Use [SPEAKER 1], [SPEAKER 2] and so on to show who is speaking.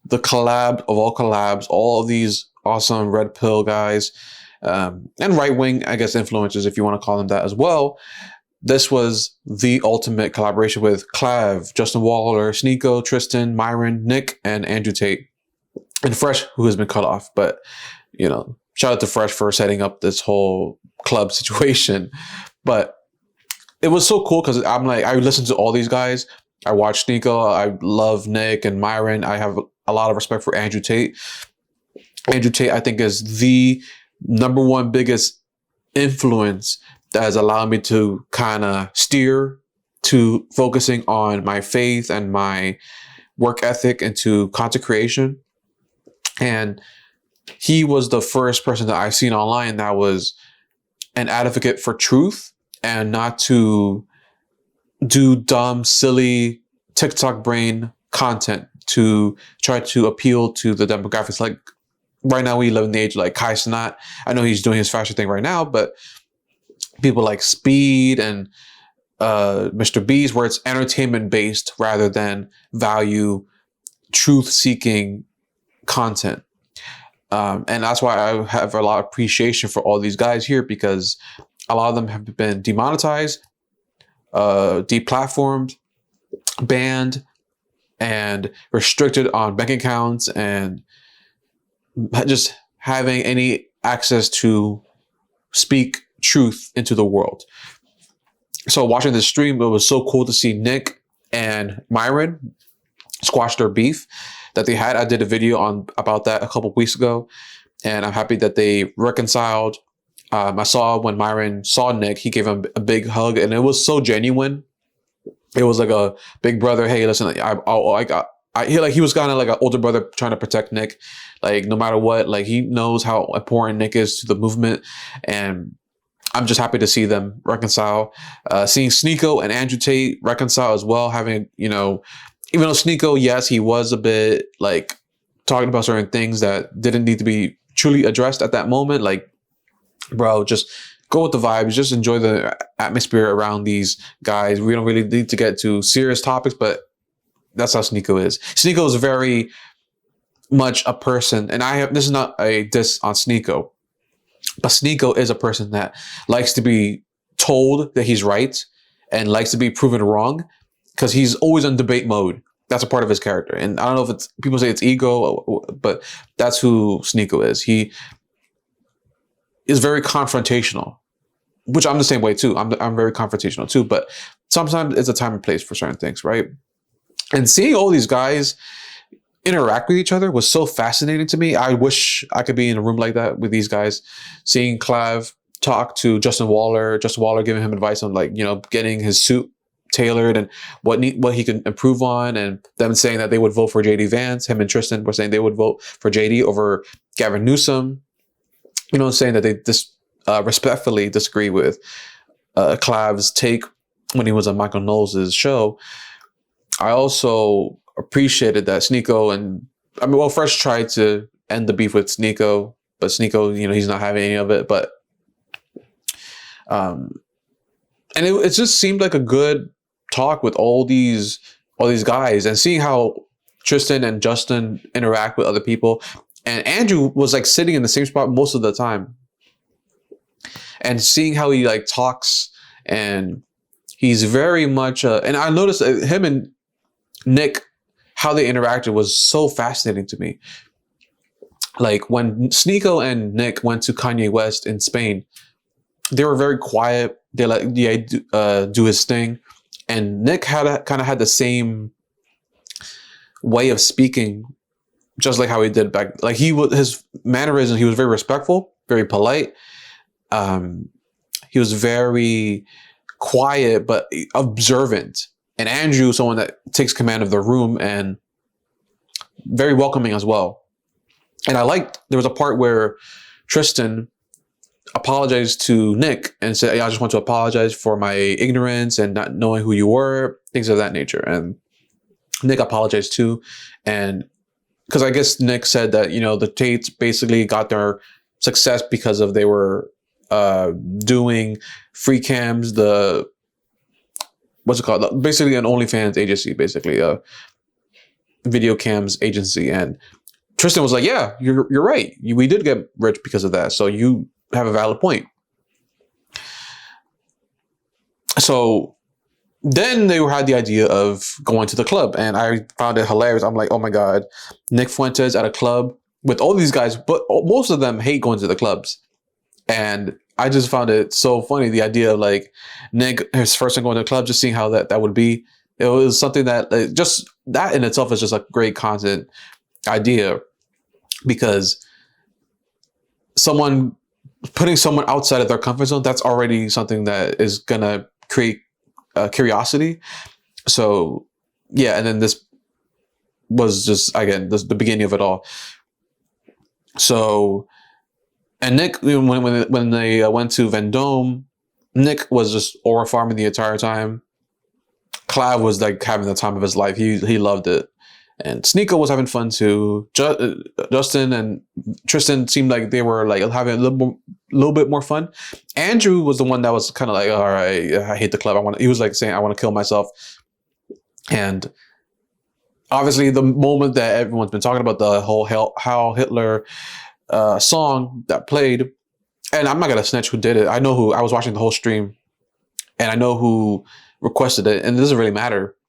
[SPEAKER 1] the collab of all collabs, all of these awesome red pill guys, and right wing, I guess, influencers, if you want to call them that as well. This was the ultimate collaboration with Clav, Justin Waller, Sneako, Tristan, Myron, Nick, and Andrew Tate, and Fresh, who has been cut off. But, shout out to Fresh for setting up this whole club situation. But it was so cool because I listened to all these guys. I watched Sneako. I love Nick and Myron. I have a lot of respect for Andrew Tate. Andrew Tate, I think, is the number one biggest influence that has allowed me to kind of steer to focusing on my faith and my work ethic into content creation. And he was the first person that I've seen online that was an advocate for truth and not to do dumb, silly TikTok brain content to try to appeal to the demographics. Like right now we live in the age like Kai Cenat. I know he's doing his fashion thing right now, but people like Speed and Mr. Beast, where it's entertainment based rather than value, truth seeking content. And that's why I have a lot of appreciation for all these guys here, because a lot of them have been demonetized, deplatformed, banned, and restricted on bank accounts, and just having any access to speak truth into the world. So watching this stream, it was so cool to see Nick and Myron squash their beef that they had. I did a video about that a couple of weeks ago, and I'm happy that they reconciled. I saw when Myron saw Nick, he gave him a big hug, and it was so genuine. It was like a big brother. Hey, listen, he was kind of like an older brother trying to protect Nick. Like no matter what, like he knows how important Nick is to the movement, and I'm just happy to see them reconcile. Seeing Sneako and Andrew Tate reconcile as well, having, even though Sneako, yes, he was a bit like talking about certain things that didn't need to be truly addressed at that moment. Like, bro, just go with the vibes, just enjoy the atmosphere around these guys. We don't really need to get to serious topics, but that's how Sneako is. Sneako is very much a person, and this is not a diss on Sneako, but Sneako is a person that likes to be told that he's right and likes to be proven wrong, because he's always in debate mode. That's a part of his character. And I don't know if it's, people say it's ego, but that's who Sneako is. He is very confrontational, which I'm the same way too. I'm very confrontational too, but sometimes it's a time and place for certain things, right? And seeing all these guys interact with each other was so fascinating to me. I wish I could be in a room like that with these guys. Seeing Clav talk to Justin Waller giving him advice on getting his suit tailored and what he can improve on, and them saying that they would vote for JD Vance. Him and Tristan were saying they would vote for JD over Gavin Newsom. Saying that they respectfully disagree with Clav's take when he was on Michael Knowles' show. I also appreciated that Sneako Fresh tried to end the beef with Sneako, but Sneako, he's not having any of it. But and it just seemed like a good talk with all these guys, and seeing how Tristan and Justin interact with other people. And Andrew was like sitting in the same spot most of the time, and seeing how he like talks, and he's very much and I noticed him and Nick, how they interacted was so fascinating to me. Like when Sneako and Nick went to Kanye West in Spain, they were very quiet. They do his thing, and Nick kind of had the same way of speaking, just like how he did back. Like his mannerism, he was very respectful, very polite. He was very quiet but observant. And Andrew, someone that takes command of the room and very welcoming as well. And I liked, there was a part where Tristan apologized to Nick and said, I just want to apologize for my ignorance and not knowing who you were, things of that nature. And Nick apologized too. And because I guess Nick said that, the Tates basically got their success because of they were doing free cams, what's it called? Basically an OnlyFans agency, basically. video cams agency. And Tristan was like, yeah, you're right. We did get rich because of that. So you have a valid point. So then they had the idea of going to the club, and I found it hilarious. I'm like, oh my God, Nick Fuentes at a club with all these guys, but most of them hate going to the clubs. And I just found it so funny, the idea of like Nick, his first time going to the club, just seeing how that would be. It was something that just that in itself is just a great content idea, because putting someone outside of their comfort zone, that's already something that is going to create curiosity. So yeah, and then this was just, again, the beginning of it all. So, and Nick, when they went to Vendôme, Nick was just aura farming the entire time. Clav was like having the time of his life. He loved it. And Sneako was having fun too. Justin and Tristan seemed like they were like having a little bit more fun. Andrew was the one that was kind of like, all right, I hate the club. He was like saying, I want to kill myself. And obviously the moment that everyone's been talking about, the whole Heil Hitler song that played, and I'm not going to snitch who did it. I know who. I was watching the whole stream, and I know who requested it, and it doesn't really matter.